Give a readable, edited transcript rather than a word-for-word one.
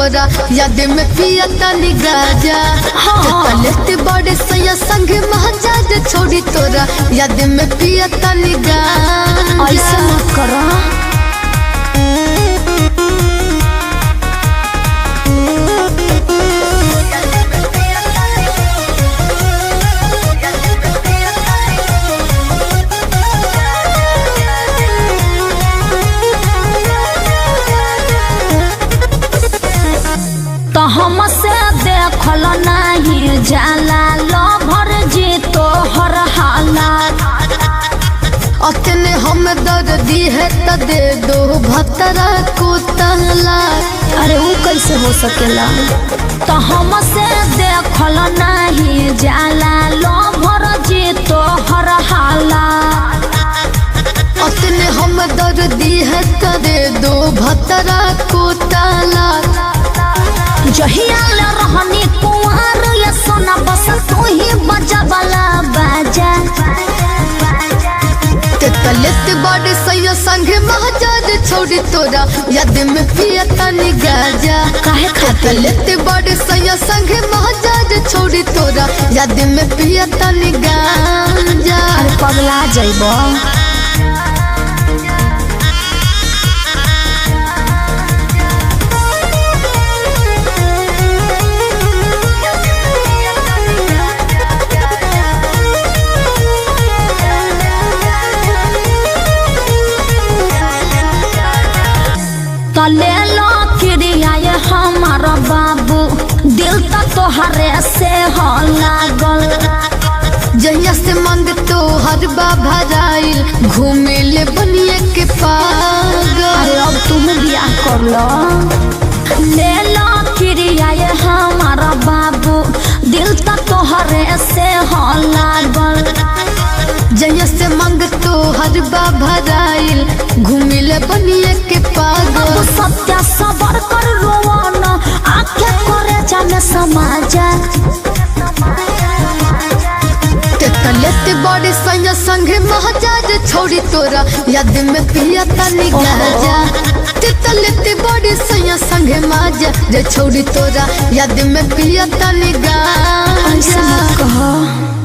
तोरा याद में पियता निगाजा। लेते बड़े सैया संग महाजा छोड़ी तोरा याद में पियता निगाजा। ऐसा मत करो। तो हमसे देखल नहीं जाला लभर जी तो हर हालात। अतने हम दर्दी है त दे दो भतरा को तलाक। अरे वो कैसे हो सकेला। तो हमसे देखल नहीं जाला लभर जी तो हर हालात। अतने हम दर्दी है त दे दो भतरा को तलाक। जहिया ले रहनी कुंवर ये सोना बस तू ही बजा वाला बाजा। तलेत बड़े सैया संग महाजा छोड़ी तोरा याद में पियता निगाजा। काहे खातिर तलेत बड़े सैया संग महाजा छोड़ी तोरा याद में पियता निगाजा। अरे पगला जाइबो। ले लो क्रिया ये हमारा बाबू दिल तो तोहरे से हो लागल। जहिया से मंग तो हर भराइल घूमे ले बनिए के पागल। अरे अब तुम बियाह कर लो। ले लो क्रिया ये हमारा बाबू दिल तो तोहरे से हो लागल। जहिया से मंग तो हर भराइल घूमे ले बनिए के पागल। अब सत्या सबर कर रोवाना आखे करे जाने समाजा। तलेते बड़े सैया संग महाजा छोड़ी तोरा याद में पियता निगाजा। तलेते बड़े सैया संग महाजा छोड़ी तोरा याद में पियता निगाजा। ऐसा मत कहो।